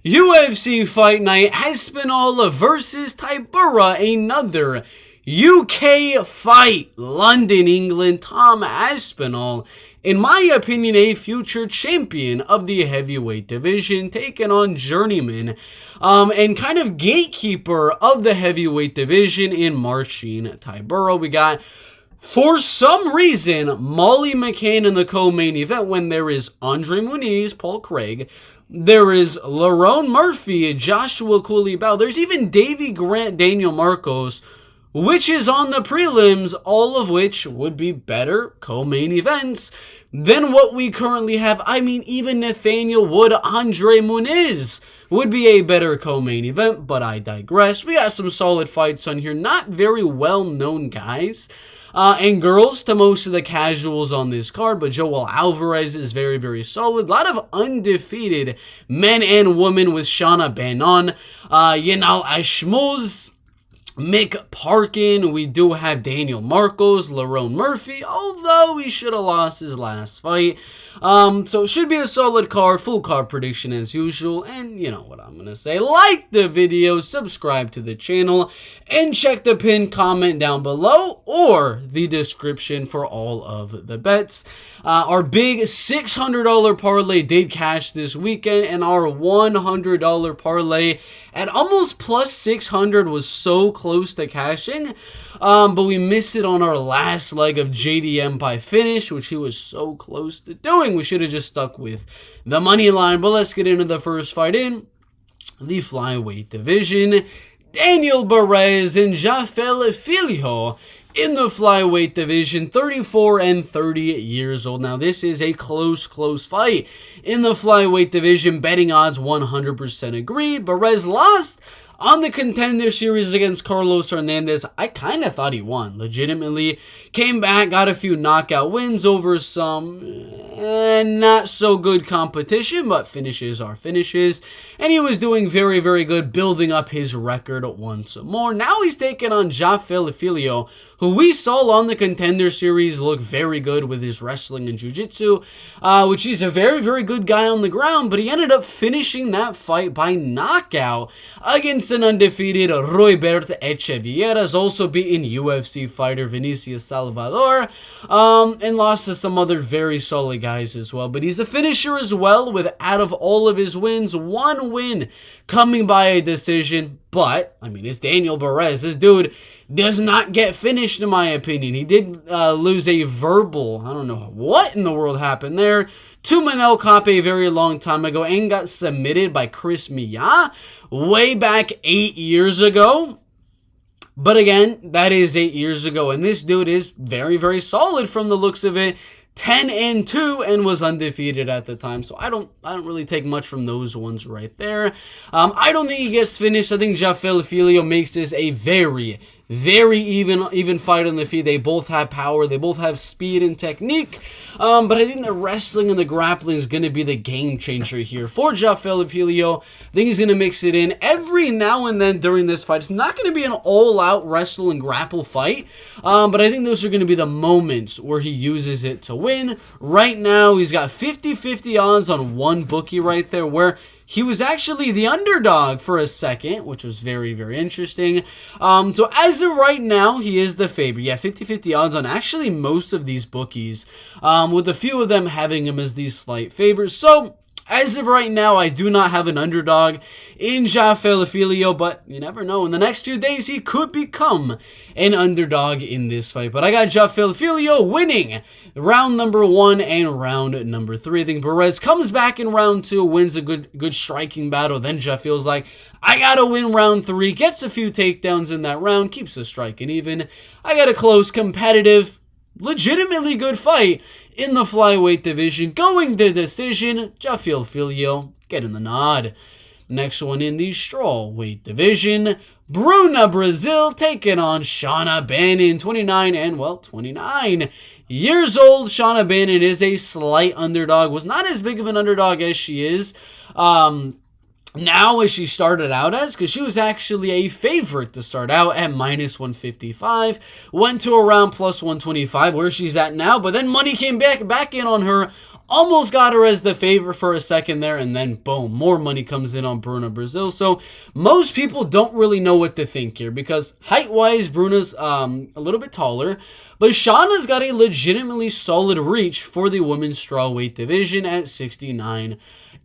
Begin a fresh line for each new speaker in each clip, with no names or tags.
UFC Fight Night, Aspinall versus Tybura, another UK fight. London, England, Tom Aspinall, in my opinion, a future champion of the heavyweight division, taking on journeyman and kind of gatekeeper of the heavyweight division in Marcin Tybura. We got, for some reason, Molly McCann in the co-main event when there is Andre Muniz, Paul Craig. There is Lerone Murphy, Joshua Coulibaly. There's even Davey Grant, Daniel Marcos, which is on the prelims, all of which would be better co-main events than what we currently have. I mean, even Nathaniel Wood, Andre Muniz would be a better co-main event, but I digress. We got some solid fights on here, not very well-known guys and girls to most of the casuals on this card, but Joel Alvarez is very, very solid. A lot of undefeated men and women with Shauna, Bannon, Yanal, Ashmouz, Mick, Parkin. We do have Daniel Marcos, Lerone Murphy, although he should have lost his last fight. So it should be a solid card, full card prediction as usual. And you know what I'm going to say. Like the video, subscribe to the channel, and check the pinned comment down below or the description for all of the bets. Our big $600 parlay did cash this weekend, and our $100 parlay at almost plus 600 was so close to cashing. But we missed it on our last leg of JDM by finish, which he was so close to doing. We should have just stuck with the money line. But let's get into the first fight in the flyweight division. Daniel Barez and Jafael Filho in the flyweight division, 34 and 30 years old. Now, this is a close fight in the flyweight division. Betting odds 100% agree. Barez lost on the Contender Series against Carlos Hernandez. I kind of thought he won, legitimately. Came back, got a few knockout wins over some not so good competition, but finishes are finishes. And he was doing very, very good, building up his record once more. Now he's taking on Jafael Filho, who we saw on the Contender Series look very good with his wrestling and jiu-jitsu, which he's a very, very good guy on the ground, but he ended up finishing that fight by knockout against an undefeated Roybert Echeviera. Has also beaten UFC fighter Vinicius Salvador, and lost to some other very solid guys as well. But he's a finisher as well, with, out of all of his wins, one win coming by a decision. But, I mean, it's Daniel Barez. This dude does not get finished, in my opinion. He did lose a verbal, I don't know what in the world happened there, to Manel Kape a very long time ago, and got submitted by Chris Mia way back 8 years ago. But again, that is 8 years ago, and this dude is very, very solid from the looks of it. 10-2 and was undefeated at the time, so I don't really take much from those ones right there. I don't think he gets finished. I think Jafael Filho makes this a very, very even fight on the feet. They both have power, they both have speed and technique, but I think the wrestling and the grappling is going to be the game changer here for Jafael Filho. I think he's going to mix it in every now and then during this fight. It's not going to be an all-out wrestle and grapple fight, but I think those are going to be the moments where he uses it to win. Right now, he's got 50-50 odds on one bookie right there, where he was actually the underdog for a second, which was very, very interesting. So as of right now, he is the favorite. Yeah, 50-50 odds on actually most of these bookies, with a few of them having him as these slight favorites. So as of right now, I do not have an underdog in Jafael Filho, but you never know. In the next few days, he could become an underdog in this fight. But I got Jafael Filho winning round number 1 and round number 3. I think Barez comes back in round 2, wins a good striking battle. Then Jafael's like, I gotta win round 3, gets a few takedowns in that round, keeps the striking even. I got a close, competitive, legitimately good fight in the flyweight division, going to decision. Jafael Filho getting the nod. Next one in the strawweight division, Bruna, Brazil, taking on Shauna, Bannon, 29 years old. Shauna Bannon is a slight underdog, was not as big of an underdog as she is now as she started out as, because she was actually a favorite to start out at -155, went to around +125 where she's at now, but then money came back in on her, almost got her as the favorite for a second there, and then boom, more money comes in on Bruna Brazil. So most people don't really know what to think here, because height-wise, Bruna's a little bit taller, but Shauna's got a legitimately solid reach for the women's strawweight division at 69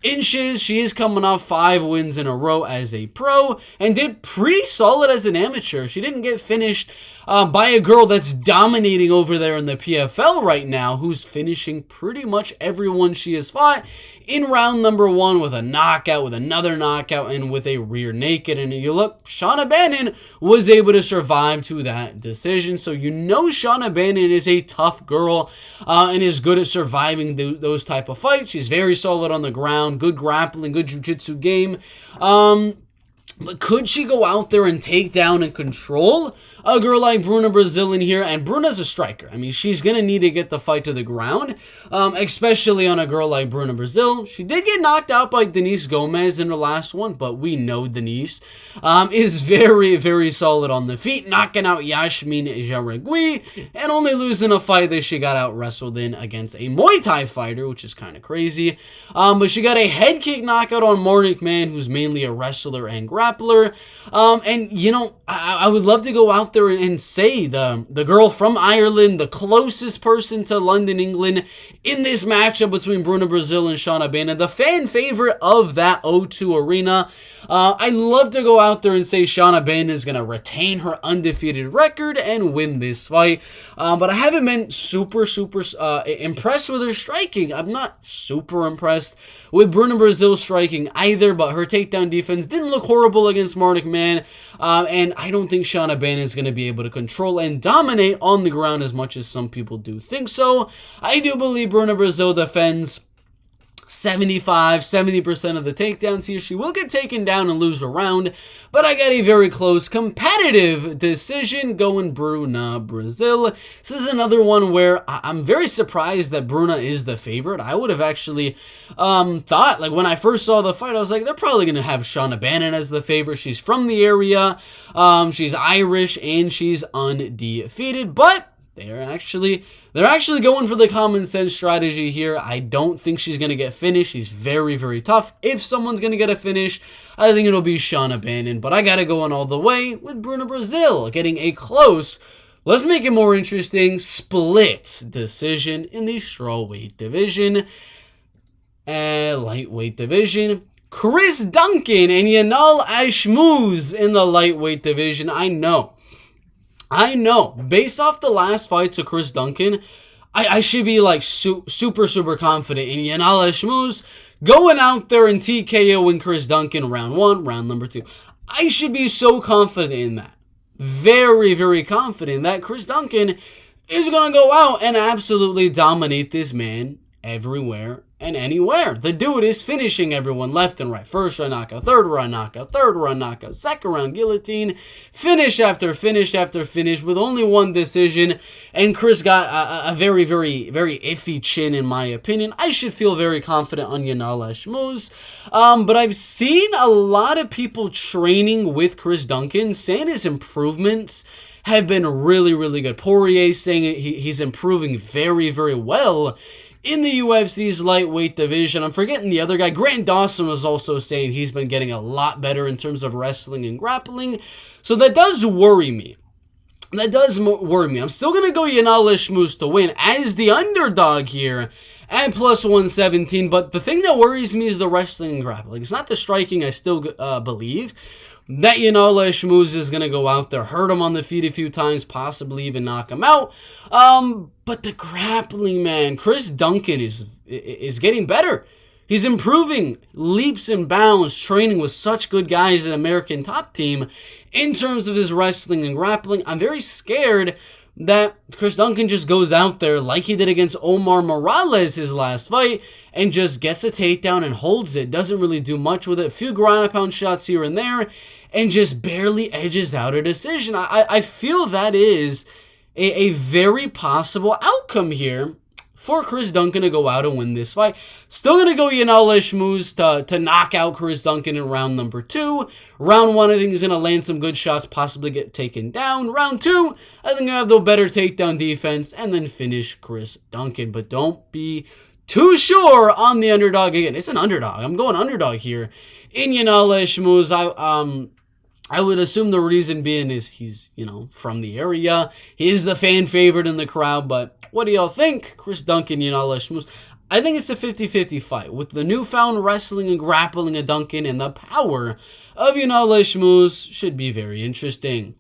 inches. She is coming off 5 wins in a row as a pro and did pretty solid as an amateur. She didn't get finished by a girl that's dominating over there in the PFL right now, who's finishing pretty much everyone she has fought in round number 1 with a knockout, with another knockout, and with a rear naked. And you look, Shauna Bannon was able to survive to that decision. So you know Shauna Bannon is a tough girl and is good at surviving those type of fights. She's very solid on the ground, good grappling, good jiu-jitsu game. But could she go out there and take down and control a girl like Bruna Brazil in here? And Bruna's a striker. I mean, she's going to need to get the fight to the ground, especially on a girl like Bruna Brazil. She did get knocked out by Denise Gomez in her last one, but we know Denise is very, very solid on the feet, knocking out Yasmin Jauregui and only losing a fight that she got out wrestled in against a Muay Thai fighter, which is kind of crazy. But she got a head kick knockout on Marc, man, who's mainly a wrestler and grappler. And, you know, I would love to go out there and say the girl from Ireland, the closest person to London, England, in this matchup between Bruna Brazil and Shauna Bannon, the fan favorite of that O2 arena. I'd love to go out there and say Shauna Bannon is going to retain her undefeated record and win this fight. But I haven't been super impressed with her striking. I'm not super impressed with Bruna Brazil striking either, but her takedown defense didn't look horrible against Marc, man. And I don't think Shauna Bannon is going to be able to control and dominate on the ground as much as some people do think so. I do believe Bruna Brazil defends 70% of the takedowns here. She will get taken down and lose a round, but I got a very close competitive decision going Bruna Brazil. This is another one where I'm very surprised that Bruna is the favorite. I would have actually thought, like when I first saw the fight, I was like, they're probably going to have Shauna Bannon as the favorite. She's from the area, she's Irish, and she's undefeated, but they're actually going for the common sense strategy here. I don't think she's going to get finished. She's very, very tough. If someone's going to get a finish, I think it'll be Shauna Bannon. But I got to go on all the way with Bruna Brazil getting a close, let's make it more interesting, split decision in the strawweight division. Lightweight division, Chris Duncan and Yanal Ashmouz in the lightweight division. I know, based off the last fight to Chris Duncan, I should be like super confident in Yanal Ashmouz going out there and TKOing Chris Duncan round 1, round number 2. I should be so confident in that. Very, very confident that Chris Duncan is going to go out and absolutely dominate this man everywhere and anywhere. The dude is finishing everyone left and right. First round knockout, third round knockout, second round guillotine, finish after finish after finish with only one decision. And Chris got a very, very, very iffy chin in my opinion. I should feel very confident on Yanal Ashmouz. But I've seen a lot of people training with Chris Duncan saying his improvements have been really, really good. Poirier saying he's improving very, very well in the UFC's lightweight division. I'm forgetting the other guy. Grant Dawson was also saying he's been getting a lot better in terms of wrestling and grappling. So that does worry me. I'm still going to go Yanal Ashmouz to win as the underdog here at +117. But the thing that worries me is the wrestling and grappling. It's not the striking. I still believe that Yanal Ashmouz is going to go out there, hurt him on the feet a few times, possibly even knock him out. But the grappling, man, Chris Duncan is getting better. He's improving leaps and bounds, training with such good guys in American Top Team in terms of his wrestling and grappling. I'm very scared that Chris Duncan just goes out there like he did against Omar Morales his last fight and just gets a takedown and holds it. Doesn't really do much with it. A few ground and pound shots here and there and just barely edges out a decision. I feel that is a very possible outcome here for Chris Duncan to go out and win this fight. Still going to go Yanal Ashmouz to knock out Chris Duncan in round number 2. Round 1, I think he's going to land some good shots, possibly get taken down. Round 2, I think I have the better takedown defense, and then finish Chris Duncan. But don't be too sure on the underdog again. It's an underdog. I'm going underdog here in Yanal Ashmouz. I would assume the reason being is he's, from the area. He is the fan favorite in the crowd, but what do y'all think? Chris Duncan, Yanal Ashmouz. I think it's a 50-50 fight. With the newfound wrestling and grappling of Duncan and the power of Yanal Ashmouz, should be very interesting.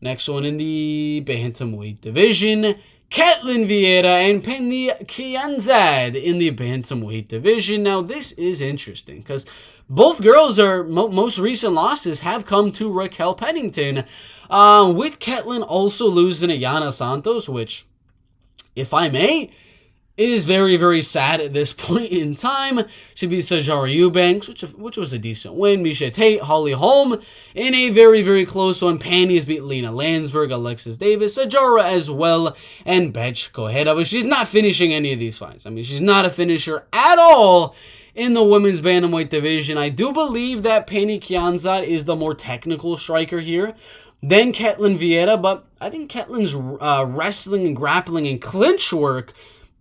Next one in the bantamweight division, Ketlen Viera and Pannie Kianzad in the bantamweight division. Now, this is interesting because both girls are most recent losses have come to Raquel Pennington, with Ketlen also losing to Yana Santos, which, if I may, is very, very sad at this point in time. She beat Sijara Eubanks, which was a decent win. Misha Tate, Holly Holm in a very, very close one. Pannie's beat Lena Landsberg, Alexis Davis, Sijara as well, and Betch Koheda. But she's not finishing any of these fights. I mean, she's not a finisher at all in the women's bantamweight division. I do believe that Pannie Kianzad is the more technical striker here than Ketlen Viera, but I think Ketlen's wrestling and grappling and clinch work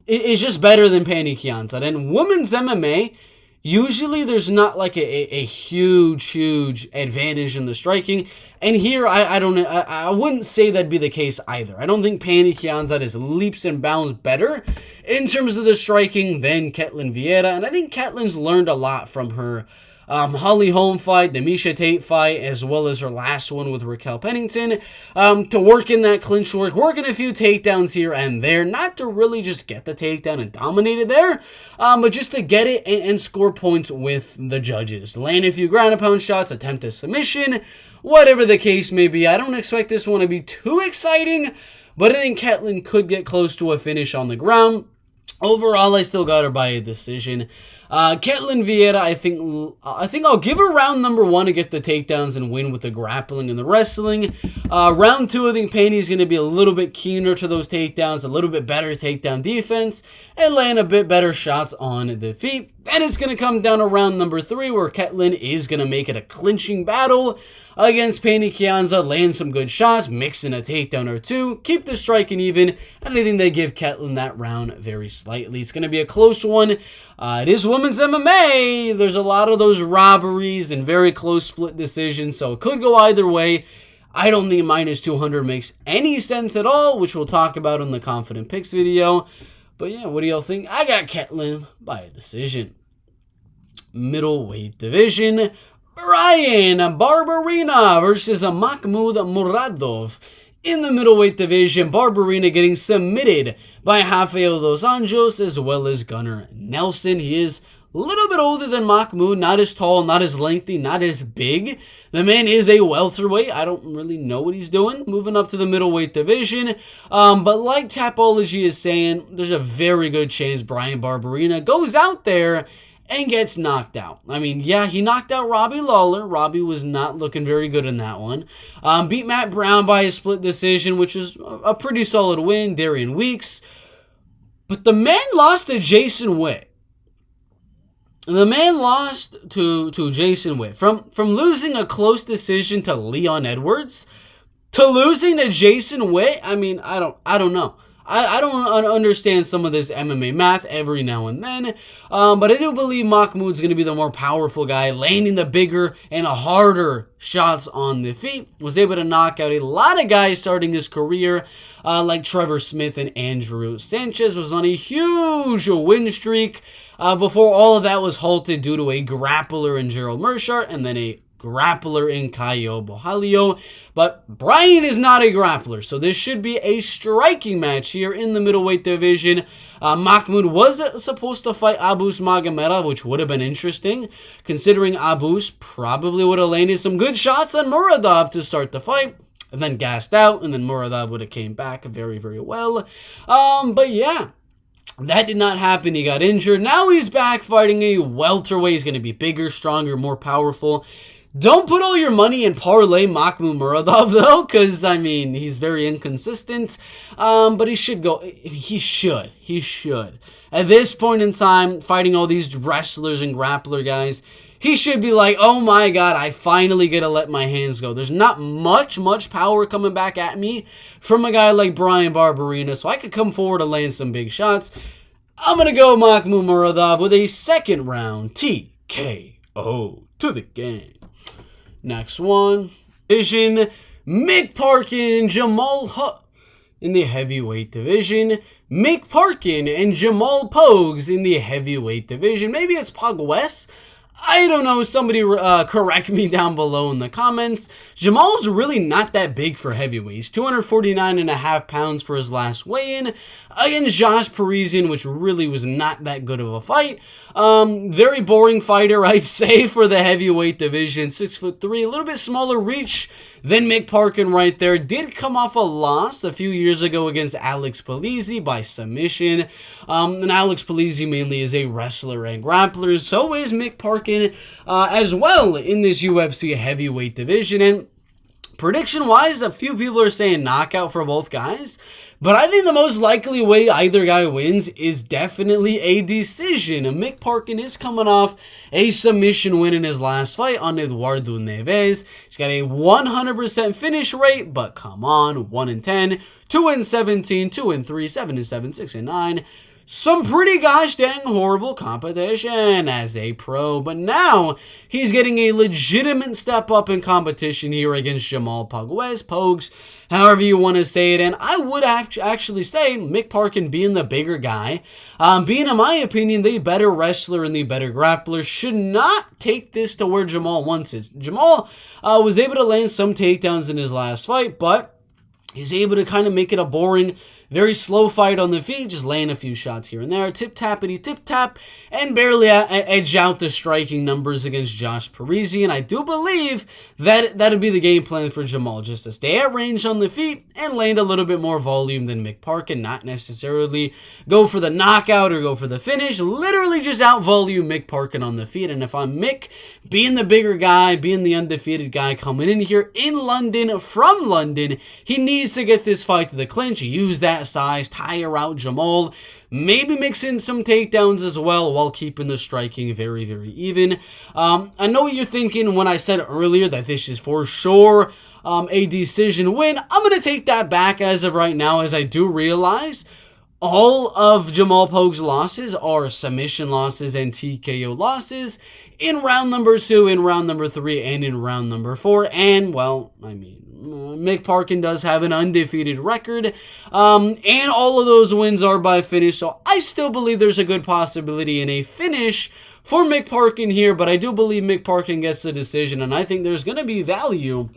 is just better than Pannie Kianzad. And women's MMA, usually there's not like a huge advantage in the striking. And here, I wouldn't say that'd be the case either. I don't think Pannie Kianzad is leaps and bounds better in terms of the striking than Ketlen Viera. And I think Ketlen's learned a lot from her Holly Holm fight, the Misha Tate fight, as well as her last one with Raquel Pennington, to work in that clinch work, working a few takedowns here and there, not to really just get the takedown and dominate it there, but just to get it and score points with the judges. Land a few ground and pound shots, attempt a submission, whatever the case may be. I don't expect this one to be too exciting, but I think Ketlen could get close to a finish on the ground. Overall, I still got her by a decision. Ketlen Viera, I think I'll give her round number 1 to get the takedowns and win with the grappling and the wrestling. Round 2, I think Pannie's going to be a little bit keener to those takedowns, a little bit better takedown defense, and land a bit better shots on the feet. Then it's going to come down to round number 3, where Ketlen is going to make it a clinching battle against Pannie Kianzad, land some good shots, mix in a takedown or 2, keep the striking even, and I think they give Ketlen that round very slightly. It's going to be a close one. It is women's MMA. There's a lot of those robberies and very close split decisions, so it could go either way. I don't think minus 200 makes any sense at all, which we'll talk about in the Confident Picks video. But yeah, what do y'all think? I got Ketlen by a decision. Middleweight division, Bryan Barberena versus Makhmud Muradov. In the middleweight division, Barberena getting submitted by Jafael dos Anjos as well as Gunnar Nelson. He is a little bit older than Makhmud, not as tall, not as lengthy, not as big. The man is a welterweight. I don't really know what he's doing. Moving up to the middleweight division. But like Tapology is saying, there's a very good chance Bryan Barberena goes out there and gets knocked out. I mean, yeah, he knocked out Robbie Lawler. Robbie was not looking very good in that one. Beat Matt Brown by a split decision, which is a pretty solid win. Darian Weeks. But the man lost to Jason Witt. The man lost to Jason Witt. From losing a close decision to Leon Edwards to losing to Jason Witt, I mean, I don't know. I don't understand some of this MMA math every now and then, but I do believe Makhmud's going to be the more powerful guy, landing the bigger and harder shots on the feet. Was able to knock out a lot of guys starting his career, like Trevor Smith and Andrew Sanchez. Was on a huge win streak before all of that was halted due to a grappler in Gerald Mershart and then a grappler in Caio Borralho. But Bryan is not a grappler, so this should be a striking match here in the middleweight division. Makhmud was supposed to fight Abus Magomedov, which would have been interesting, considering Abus probably would have landed some good shots on Muradov to start the fight, and then gassed out, and then Muradov would have came back very, very well. But yeah, that did not happen. He got injured. Now he's back fighting a welterweight. He's going to be bigger, stronger, more powerful. Don't put all your money in parlay Makhmud Muradov, though, because, I mean, he's very inconsistent. But he should go. He should. At this point in time, fighting all these wrestlers and grappler guys, he should be like, oh my god, I finally get to let my hands go. There's not much power coming back at me from a guy like Bryan Barberena, so I could come forward and land some big shots. I'm going to go Makhmud Muradov with a second round TKO to the game. Next one, division, Mick, Parkin, and Jamal in the heavyweight division. Mick, Parkin, and Jamal Pogues in the heavyweight division. Maybe it's Pogues. I don't know, somebody correct me down below in the comments. Jamal's really not that big for heavyweights. 249.5 pounds for his last weigh-in against Josh Parisian, which really was not that good of a fight. Very boring fighter, I'd say, for the heavyweight division. 6'3", a little bit smaller reach than Mick Parkin right there. Did come off a loss a few years ago against Alex Polizzi by submission. And Alex Polizzi mainly is a wrestler and grappler. So is Mick Parkin as well in this UFC heavyweight division. And prediction-wise, a few people are saying knockout for both guys. But I think the most likely way either guy wins is definitely a decision. Mick Parkin is coming off a submission win in his last fight on Eduardo Neves. He's got a 100% finish rate, but come on, 1-10, 2-17, 2-3, 7-7, 6-9. Some pretty gosh dang horrible competition as a pro, but now he's getting a legitimate step up in competition here against Jamal Pogues, however you want to say it. And I would actually say Mick Parkin, being the bigger guy, being, in my opinion, the better wrestler and the better grappler, should not take this to where Jamal wants it. Jamal was able to land some takedowns in his last fight, but he's able to kind of make it a boring, very slow fight on the feet, just laying a few shots here and there, tip-tappity tip-tap, and barely edge out the striking numbers against Josh Parisian. I do believe that that'd be the game plan for Jamal, just to stay at range on the feet and land a little bit more volume than Mick Parkin, not necessarily go for the knockout or go for the finish, literally just out-volume Mick Parkin on the feet. And if I'm Mick, being the bigger guy, being the undefeated guy coming in here in London, from London, he needs to get this fight to the clinch, use that size, tire out Jamal, maybe mix in some takedowns as well while keeping the striking very, very even. I know what you're thinking when I said earlier that this is for sure a decision win. I'm going to take that back as of right now, as I do realize all of Jamal Pogues' losses are submission losses and TKO losses in round number 2, in round number 3, and in round number 4. And, well, I mean, Mick Parkin does have an undefeated record, and all of those wins are by finish, so I still believe there's a good possibility in a finish for Mick Parkin here, but I do believe Mick Parkin gets the decision, and I think there's going to be value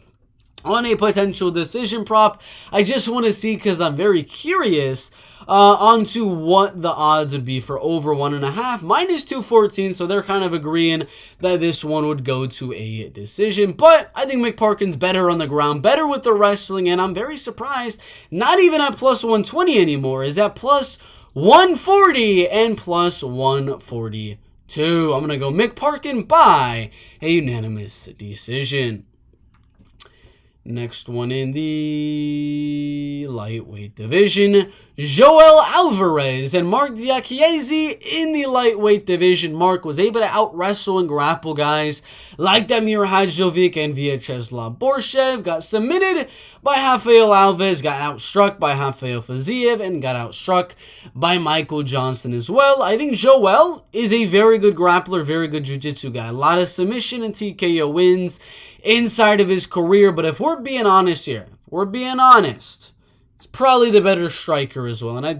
on a potential decision prop. I just want to see, because I'm very curious onto what the odds would be for over 1.5. Mine is 214, so they're kind of agreeing that this one would go to a decision. But I think Mick Parkin's better on the ground, better with the wrestling, and I'm very surprised not even at plus 120 anymore. Is at plus 140 and plus 142. I'm going to go Mick Parkin by a unanimous decision. Next one in the lightweight division, Joel Alvarez and Marc Diakiese in the lightweight division. Marc was able to out-wrestle and grapple guys like Damir Hadjovic and Vyacheslav Borshev. Got submitted by Jafael Alves, got outstruck by Rafael Fiziev, and got outstruck by Michael Johnson as well. I think Joel is a very good grappler, very good jiu-jitsu guy. A lot of submission and TKO wins inside of his career, but if we're being honest here, he's probably the better striker as well. And I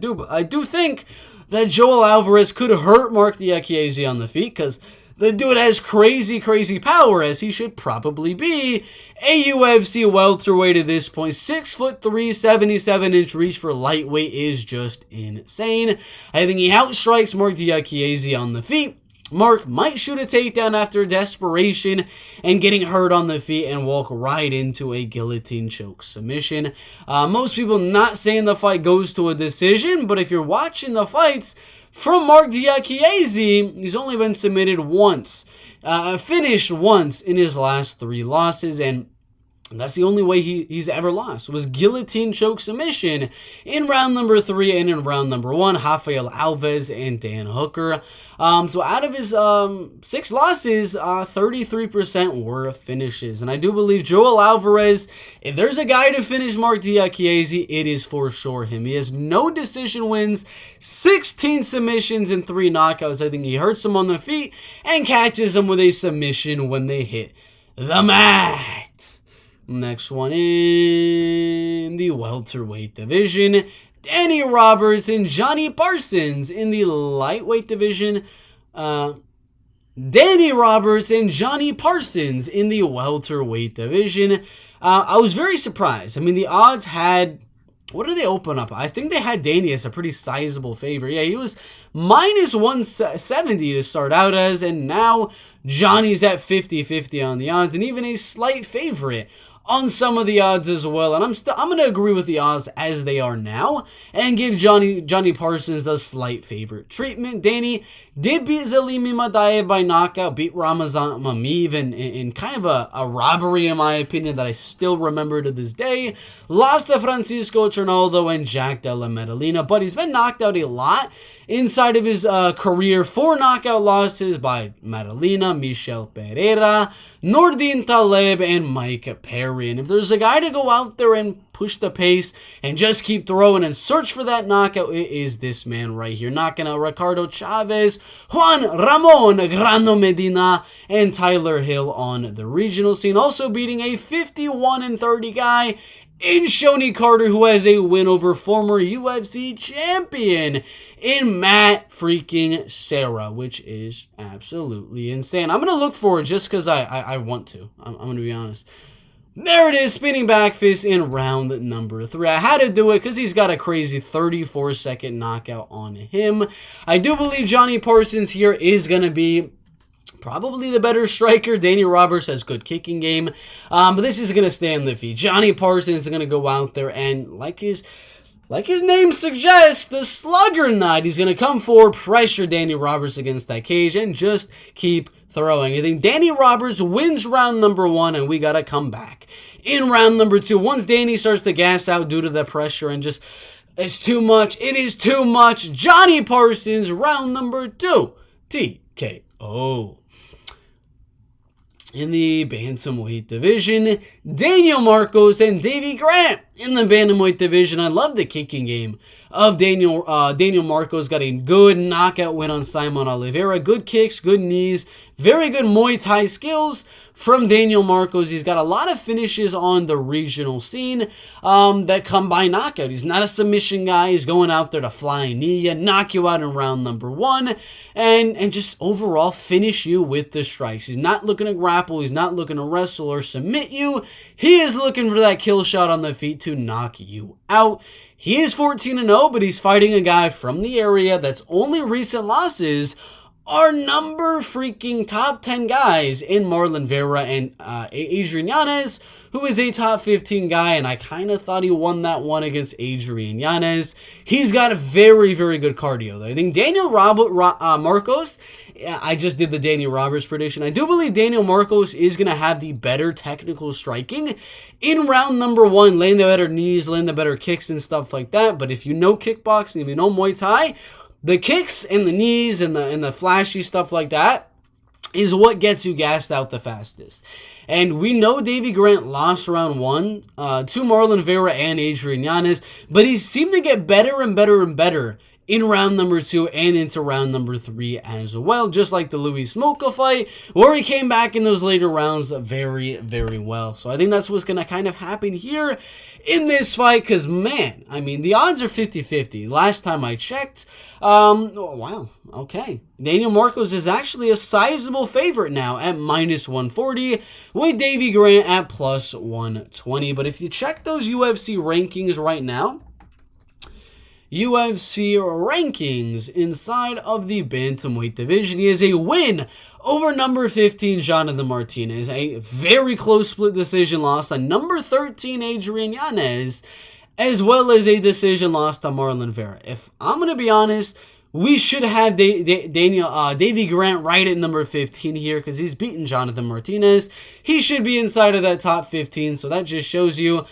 do think that Joel Alvarez could hurt Marc Diakiese on the feet, because the dude has crazy power, as he should probably be a UFC welterweight at this point. 6'3", 77-inch reach for lightweight is just insane. I think he outstrikes Marc Diakiese on the feet. Marc might shoot a takedown after desperation and getting hurt on the feet and walk right into a guillotine choke submission. Most people not saying the fight goes to a decision, but if you're watching the fights from Marc Diakiese, he's only been submitted once finished once in his last 3 losses, and that's the only way he's ever lost, was guillotine choke submission in round number 3 and in round number 1, Jafael, Alvarez, and Dan Hooker. So out of his 6 losses, 33% were finishes. And I do believe Joel Alvarez, if there's a guy to finish Marc Diakiese, it is for sure him. He has no decision wins, 16 submissions, and 3 knockouts. I think he hurts him on the feet and catches him with a submission when they hit the mat. Next one in the welterweight division, Danny Roberts and Jonny Parsons. In the lightweight division, Danny Roberts and Jonny Parsons in the welterweight division. I was very surprised. I mean, the odds had, what did they open up? I think they had Danny as a pretty sizable favorite. Yeah, he was minus 170 to start out as, and now Johnny's at 50-50 on the odds, and even a slight favorite on some of the odds as well. And I'm going to agree with the odds as they are now and give Jonny Parsons the slight favorite treatment. Danny did beat Zalimi Madaev by knockout, beat Ramazan Mamiv in kind of a robbery, in my opinion, that I still remember to this day. Lost to Francisco Trinaldo and Jack Della Maddalena, but he's been knocked out a lot inside of his career. 4 knockout losses by Maddalena, Michel Pereira, Nordin Taleb, and Mike Perry. And if there's a guy to go out there and push the pace and just keep throwing and search for that knockout, it is this man right here. Knocking out Ricardo Chavez, Juan Ramon Grano Medina, and Tyler Hill on the regional scene. Also beating a 51-30 guy in Shoni Carter, who has a win over former UFC champion in Matt freaking Serra, which is absolutely insane. I'm going to look for it just because I want to. I'm going to be honest. There it is, spinning back fist in round number 3. I had to do it because he's got a crazy 34-second knockout on him. I do believe Jonny Parsons here is going to be probably the better striker. Danny Roberts has good kicking game, but this is going to stay on the feet. Jonny Parsons is going to go out there and, like his name suggests, the slugger knight. He's going to come forward, pressure Danny Roberts against that cage, and just keep throwing. I think Danny Roberts wins round number 1, and we got to come back in round number 2. Once Danny starts to gas out due to the pressure and just, it's too much. It is too much. Jonny Parsons, round number 2. TKO. In the bantamweight division, Daniel Marcos and Davey Grant in the bantamweight division. I love the kicking game of Daniel Marcos. Got a good knockout win on Simon Oliveira. Good kicks, good knees, very good Muay Thai skills from Daniel Marcos. He's got a lot of finishes on the regional scene that come by knockout. He's not a submission guy. He's going out there to fly knee and knock you out in round number 1 and just overall finish you with the strikes. He's not looking to grapple. He's not looking to wrestle or submit you. He is looking for that kill shot on the feet to knock you out. He is 14-0, but he's fighting a guy from the area that's only recent losses are number freaking top 10 guys in Marlon Vera and Adrian Yanez, who is a top 15 guy, and I kind of thought he won that one against Adrian Yanez. He's got a very, very good cardio, though. I think Daniel Marcos, I just did the Daniel Roberts prediction. I do believe Daniel Marcos is going to have the better technical striking in round number 1, laying the better knees, laying the better kicks and stuff like that. But if you know kickboxing, if you know Muay Thai, the kicks and the knees and the flashy stuff like that is what gets you gassed out the fastest. And we know Davey Grant lost round 1 to Marlon Vera and Adrian Yanez, but he seemed to get better and better and better in round number 2 and into round number 3 as well, just like the Louis Smolka fight, where he came back in those later rounds very, very well. So I think that's what's going to kind of happen here in this fight, because, man, I mean, the odds are 50-50. Last time I checked, oh, wow, okay. Daniel Marcos is actually a sizable favorite now at minus 140, with Davey Grant at plus 120. But if you check those UFC rankings right now, UFC rankings inside of the bantamweight division, he has a win over number 15 Jonathan Martinez, a very close split decision loss on number 13 Adrian Yanez, as well as a decision loss to Marlon Vera. If I'm going to be honest, we should have Davey Grant right at number 15 here because he's beaten Jonathan Martinez. He should be inside of that top 15, so that just shows you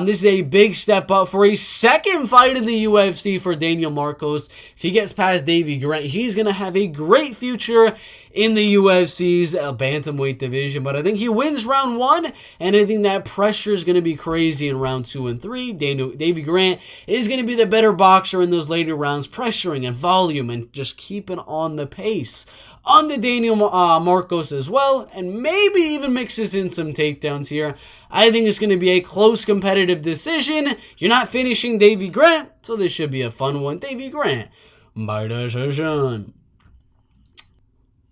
this is a big step up for a second fight in the UFC for Daniel Marcos. If he gets past Davey Grant, he's going to have a great future in the UFC's bantamweight division, but I think he wins round 1, and I think that pressure is going to be crazy in round 2 and 3. Davey Grant is going to be the better boxer in those later rounds, pressuring and volume and just keeping on the pace on the Daniel Marcos as well, and maybe even mixes in some takedowns here. I think it's going to be a close competitive decision. You're not finishing Davey Grant, so this should be a fun one. Davey Grant by decision.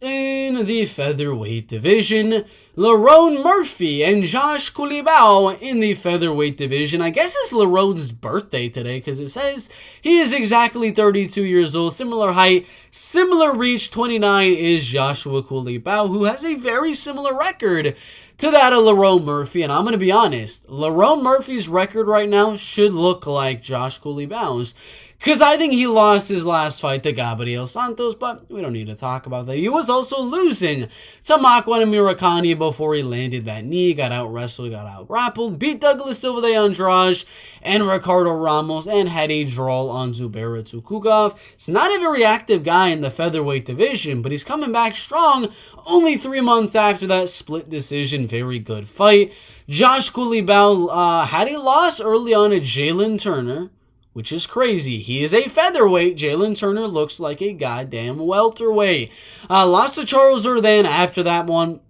In the featherweight division, Lerone Murphy and Josh Culibao in the featherweight division. I guess it's Lerone's birthday today because it says he is exactly 32 years old, similar height, similar reach. 29 is Joshua Culibao, who has a very similar record to that of Lerone Murphy. And I'm going to be honest, Lerone Murphy's record right now should look like Josh Culibao's, because I think he lost his last fight to Gabriel Santos, but we don't need to talk about that. He was also losing to Makhmud Murakami before he landed that knee, got out-wrestled, got out-grappled, beat Douglas Silva de Andrade and Ricardo Ramos, and had a draw on Zubera Tukukov. He's not a very active guy in the featherweight division, but he's coming back strong only 3 months after that split decision. Very good fight. Josh Culibao had a loss early on to Jalen Turner, which is crazy. He is a featherweight. Jalen Turner looks like a goddamn welterweight. Lost to Charles Jourdain after that one,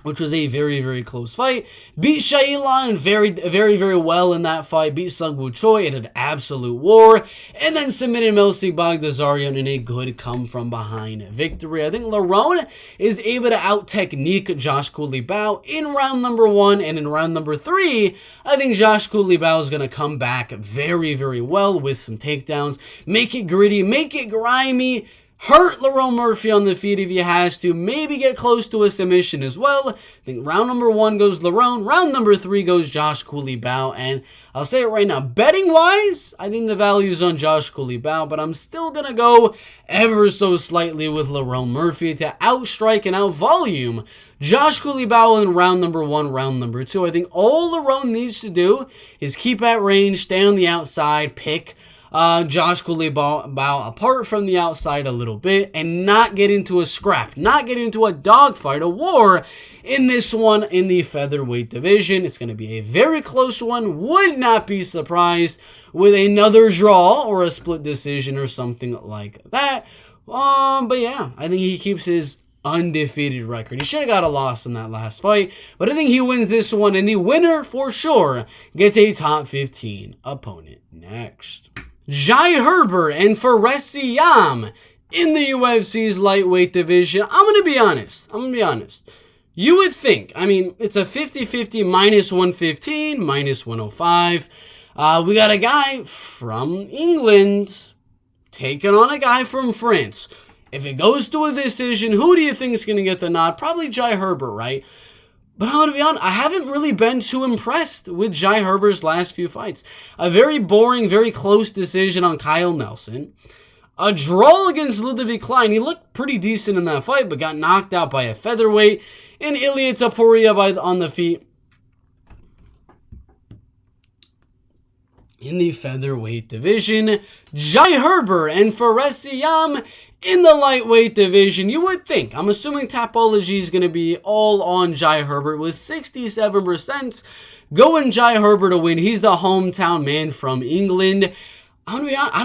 which was a very, very close fight. Beat Shailan very well in that fight. Beat Sungwoo Choi in an absolute war. And then submitted Melsik Baghdasaryan in a good come-from-behind victory. I think Lerone is able to out-technique Josh Culibao in round number 1. And in round number 3, I think Josh Culibao is going to come back very, very well with some takedowns. Make it gritty, make it grimy. Hurt Lerone Murphy on the feet if he has to. Maybe get close to a submission as well. I think round number 1 goes Lerone. Round number 3 goes Josh Culibao. And I'll say it right now, betting-wise, I think the value is on Josh Culibao, but I'm still going to go ever so slightly with Lerone Murphy to outstrike and out-volume Josh Culibao in round number 1, round number 2. I think all Lerone needs to do is keep at range, stay on the outside, pick Josh Culibao apart from the outside a little bit, and not get into a scrap, not get into a dogfight, a war in this one in the featherweight division. It's going to be a very close one. Would not be surprised with another draw or a split decision or something like that. But yeah, I think he keeps his undefeated record. He should have got a loss in that last fight, but I think he wins this one, and the winner for sure gets a top 15 opponent next. Jai Herbert and Fares Yam in the UFC's lightweight division. I'm going to be honest. You would think, I mean, it's a 50-50 minus 115, minus 105. We got a guy from England taking on a guy from France. If it goes to a decision, who do you think is going to get the nod? Probably Jai Herbert, right? But I'm going to be honest, I haven't really been too impressed with Jai Herbert's last few fights. A very boring, very close decision on Kyle Nelson. A draw against Ludovic Klein. He looked pretty decent in that fight, but got knocked out by a featherweight. And Ilia Topuria on the feet in the featherweight division. Jai Herbert and Fares Yam in the lightweight division. You would think, I'm assuming Tapology is going to be all on Jai Herbert with 67% going Jai Herbert to win. He's the hometown man from England. I'm going to be honest, I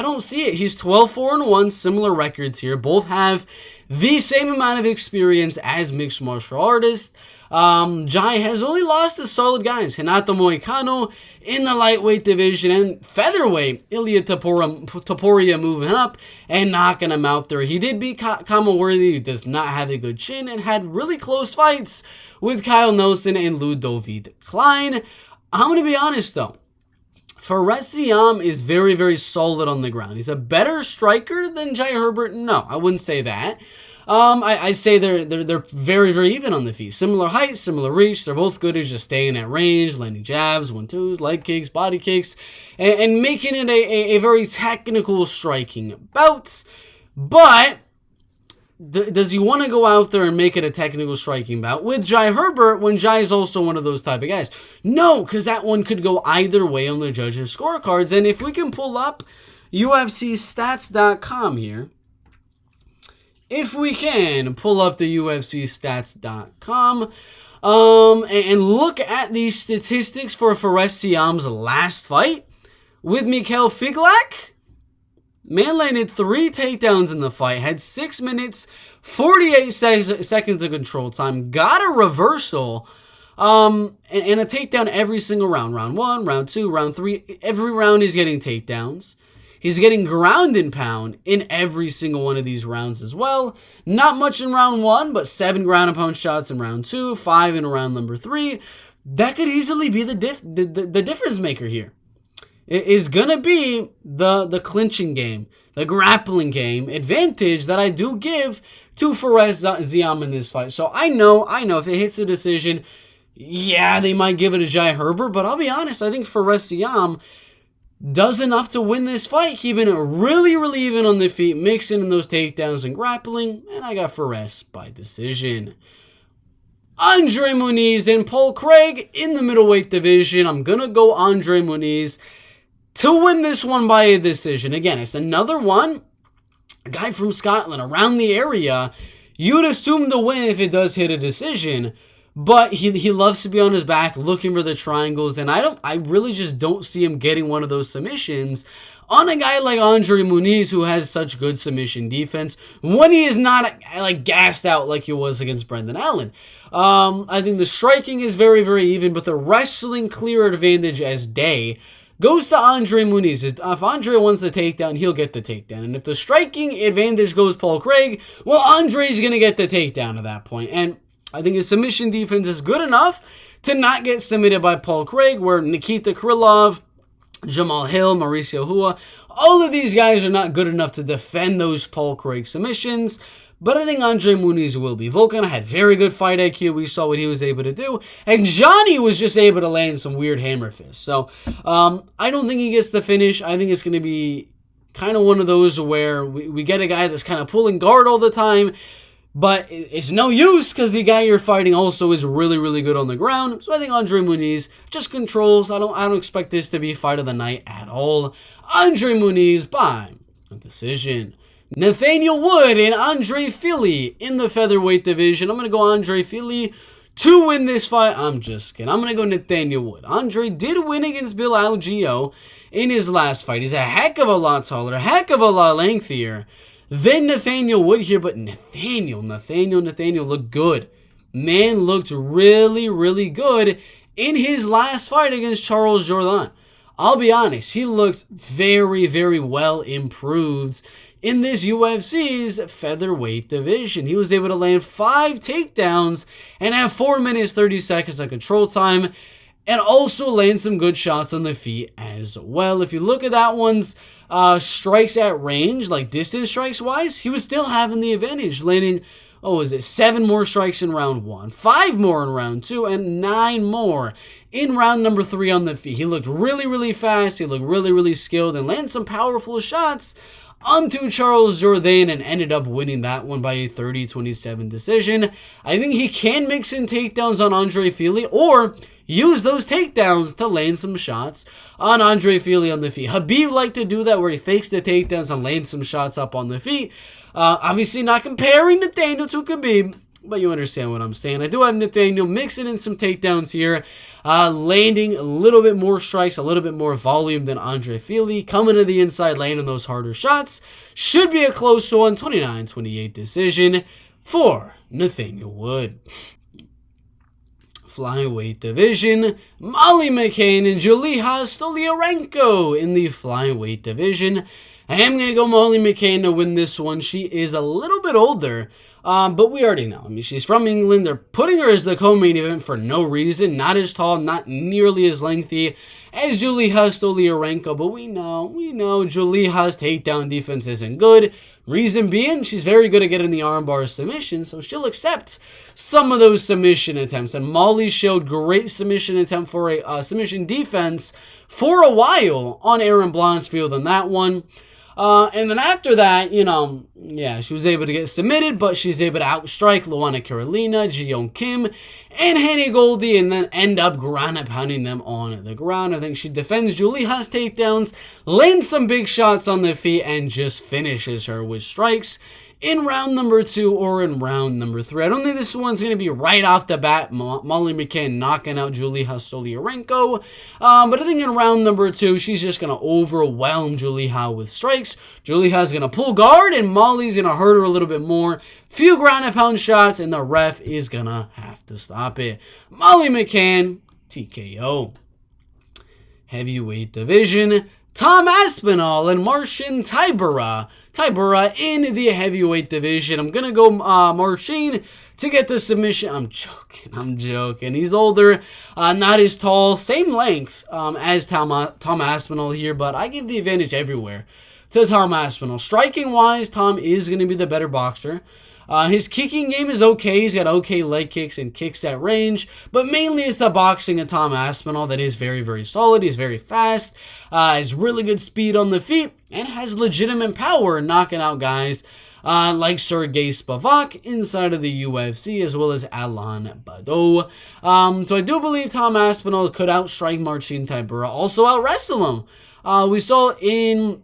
don't see it. He's 12-4-1, similar records here. Both have the same amount of experience as mixed martial artists. Jai has only lost to solid guys. Renato Moicano in the lightweight division, and featherweight, Ilia Topuria moving up and knocking him out there. He did beat Kama Worthy, who does not have a good chin, and had really close fights with Kyle Nelson and Ludovic Klein. I'm going to be honest, though. Fares Yam is very, very solid on the ground. He's a better striker than Jai Herbert. No, I wouldn't say that. I say they're very, very even on the feet. Similar height, similar reach. They're both good at just staying at range, landing jabs, 1-2s, leg kicks, body kicks, and making it a very technical striking bout. But does he want to go out there and make it a technical striking bout with Jai Herbert when Jai is also one of those type of guys? No, because that one could go either way on the judges' scorecards. And if we can pull up UFCstats.com here, if we can pull up the UFCstats.com and look at these statistics for Fares Siam's last fight with Mikhail Figlak, man landed 3 takedowns in the fight, had 6 minutes, 48 seconds of control time, got a reversal, and a takedown every single round. Round 1, round 2, round 3. Every round he's getting takedowns. He's getting ground and pound in every single one of these rounds as well. Not much in round 1, but 7 ground and pound shots in round 2, 5 in round number 3. That could easily be the difference maker here. It is going to be the clinching game, the grappling game advantage that I do give to Fares Siam in this fight. So I know if it hits a decision, yeah, they might give it to Jai Herbert, but I'll be honest, I think Fares Siam does enough to win this fight, keeping it really, really even on the feet, mixing in those takedowns and grappling, and I got Fares by decision. Andre Muniz and Paul Craig in the middleweight division. I'm going to go Andre Muniz to win this one by a decision. Again, it's another one. A guy from Scotland, around the area. You'd assume the win if it does hit a decision. But he loves to be on his back, looking for the triangles. And I really just don't see him getting one of those submissions on a guy like Andre Muniz, who has such good submission defense, when he is not like gassed out like he was against Brendan Allen. I think the striking is very, very even, but the wrestling clear advantage as day goes to Andre Muniz. If Andre wants the takedown, he'll get the takedown. And if the striking advantage goes Paul Craig, well, Andre's going to get the takedown at that point. And I think his submission defense is good enough to not get submitted by Paul Craig, where Nikita Krylov, Jamal Hill, Mauricio Hua, all of these guys are not good enough to defend those Paul Craig submissions. But I think Andre Muniz will be. Volkan had very good fight IQ. We saw what he was able to do. And Jonny was just able to land some weird hammer fists. So I don't think he gets the finish. I think it's going to be kind of one of those where we get a guy that's kind of pulling guard all the time. But it's no use because the guy you're fighting also is really, really good on the ground. So I think Andre Muniz just controls. I don't expect this to be fight of the night at all. Andre Muniz by decision. Nathaniel Wood and Andre Fili in the featherweight division. I'm going to go Andre Fili to win this fight. I'm just kidding. I'm going to go Nathaniel Wood. Andre did win against Bill Algeo in his last fight. He's a heck of a lot taller, heck of a lot lengthier than Nathaniel Wood here. But Nathaniel looked good. Man looked really, really good in his last fight against Charles Jourdain. I'll be honest, he looked very, very well improved in this UFC's featherweight division. He was able to land 5 takedowns and have 4 minutes, 30 seconds of control time, and also land some good shots on the feet as well. If you look at that one's strikes at range, like distance strikes wise, he was still having the advantage, landing, 7 more strikes in round 1, 5 more in round 2, and 9 more in round number 3 on the feet. He looked really, really fast. He looked really, really skilled and landed some powerful shots onto Charles Jourdain and ended up winning that one by a 30-27 decision. I think he can mix in takedowns on Andre Fili or use those takedowns to land some shots on Andre Fili on the feet. Khabib liked to do that where he fakes the takedowns and lands some shots up on the feet. Obviously not comparing Nathaniel to Khabib, but you understand what I'm saying. I do have Nathaniel mixing in some takedowns here, landing a little bit more strikes, a little bit more volume than Andre Fili, coming to the inside, landing those harder shots. Should be a close one, 29-28 decision for Nathaniel Wood. Flyweight division, Molly McCann and Julia Stoliarenko in the flyweight division. I am going to go Molly McCann to win this one. She is a little bit older But we already know. I mean, she's from England. They're putting her as the co-main event for no reason. Not as tall, not nearly as lengthy as Juliha Stoliarenko. But we know Juliha's takedown defense isn't good. Reason being, she's very good at getting the armbar submission, so she'll accept some of those submission attempts. And Molly showed great submission attempt for a submission defense for a while on Erin Blanchfield on that one. And then after that, she was able to get submitted, but she's able to outstrike Luana Carolina, Jiyeon Kim, and Hanny Goldie, and then end up ground pounding them on the ground. I think she defends Juliha's takedowns, lands some big shots on the feet, and just finishes her with strikes in round number 2 or in round number 3. I don't think this one's going to be right off the bat Molly McCann knocking out Juliha Stoliarenko. But I think in round number 2, she's just going to overwhelm Juliha with strikes. Juliha's going to pull guard, and Molly's going to hurt her a little bit more. Few ground and pound shots, and the ref is going to have to stop it. Molly McCann, TKO. Heavyweight division, Tom Aspinall and Marcin Tybura. Tybura in the heavyweight division. I'm going to go Marcin to get the submission. I'm joking. He's older, not as tall, same length as Tom Aspinall here, but I give the advantage everywhere to Tom Aspinall. Striking-wise, Tom is going to be the better boxer. His kicking game is okay. He's got okay leg kicks and kicks at range, but mainly it's the boxing of Tom Aspinall that is very, very solid. He's very fast, has really good speed on the feet, and has legitimate power knocking out guys like Sergey Spivak inside of the UFC, as well as Alan Badeau. So I do believe Tom Aspinall could outstrike Marcin Tybura, also out-wrestle him. We saw in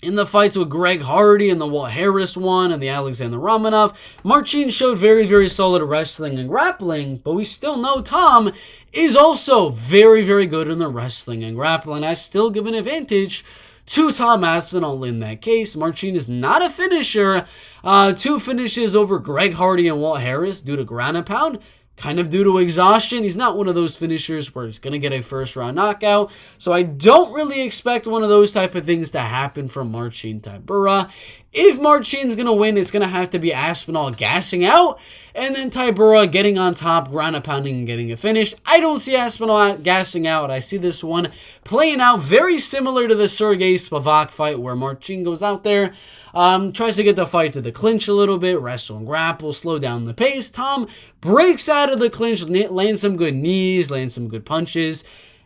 the fights with Greg Hardy and the Walt Harris one and the Alexander Romanov, Marcin showed very, very solid wrestling and grappling, but we still know Tom is also very, very good in the wrestling and grappling. I still give an advantage to Tom Aspinall in that case. Marcin is not a finisher. 2 finishes over Greg Hardy and Walt Harris due to ground and pound. Kind of due to exhaustion. He's not one of those finishers where he's going to get a first-round knockout. So I don't really expect one of those type of things to happen from Marcin Tybura. If Marcin's going to win, it's going to have to be Aspinall gassing out, and then Tybura getting on top, ground and pounding, and getting it finished. I don't see Aspinall gassing out. I see this one playing out very similar to the Sergey Spivak fight, where Marcin goes out there, tries to get the fight to the clinch a little bit, wrestle and grapple, slow down the pace. Tom breaks out of the clinch, lands some good knees, lands some good punches,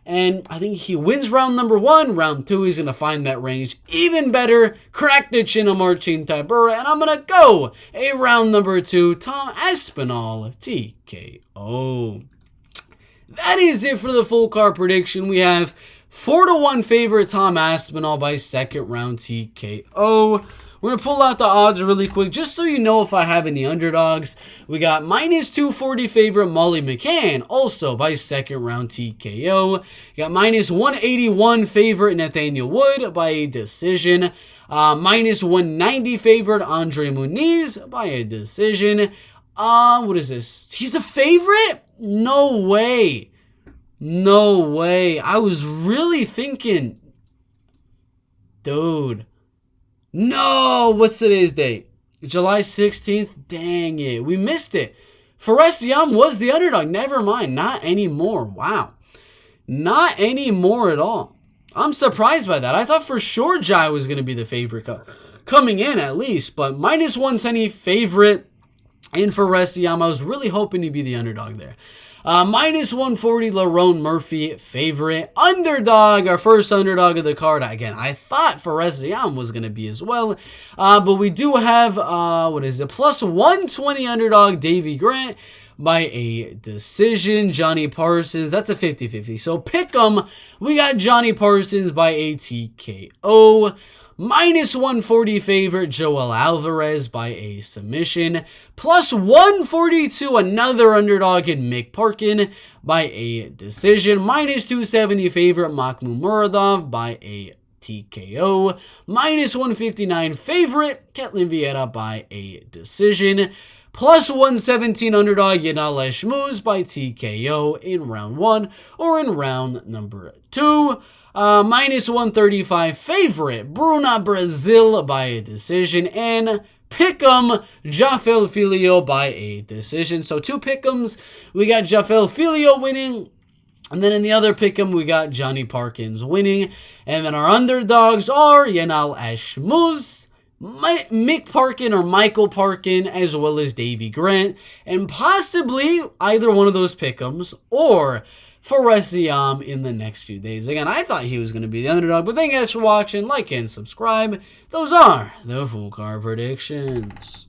and I think he wins round number 1. Round 2, he's going to find that range even better, crack the chin of Marcin Tybura, and I'm going to go a round number 2, Tom Aspinall, TKO. That is it for the full card prediction. We have 4-1 favorite Tom Aspinall by second round TKO. We're going to pull out the odds really quick, just so you know if I have any underdogs. We got -240 favorite Molly McCann, also by second round TKO. You got -181 favorite Nathaniel Wood by a decision. -190 favorite Andre Muniz by a decision. What is this? He's the favorite? No way. No way. I was really thinking, dude. No, what's today's date? July 16th? Dang it. We missed it. Faresiam was the underdog. Never mind. Not anymore. Wow. Not anymore at all. I'm surprised by that. I thought for sure Jai was going to be the favorite coming in at least. But -110 favorite in Faresiam. I was really hoping to be the underdog there. -140 Lerone Murphy favorite. Underdog, our first underdog of the card. Again, I thought Faresiam was going to be as well. But we do have, +120 underdog Davey Grant by a decision. Jonny Parsons, that's a 50-50. So pick 'em. We got Jonny Parsons by a TKO. -140 favorite Joel Alvarez by a submission. +142 another underdog in Mick Parkin by a decision. -270 favorite Makhmud Muradov by a TKO. -159 favorite Ketlen Viera by a decision. +117 underdog Yanal Ashmouz by TKO in round 1 or in round number 2. -135 favorite Bruna Brazil by a decision, and pick'em Jafael Filho by a decision. So 2 pick'ems, we got Jafael Filho winning. And then in the other pick'em, we got Jonny Parkins winning. And then our underdogs are Yanal Ashmouz, Mick Parkin or Michael Parkin, as well as Davey Grant. And possibly either one of those pick'ems or Faresiam in the next few days. Again, I thought he was going to be the underdog. But thank you guys for watching. Like and subscribe. Those are the full card predictions.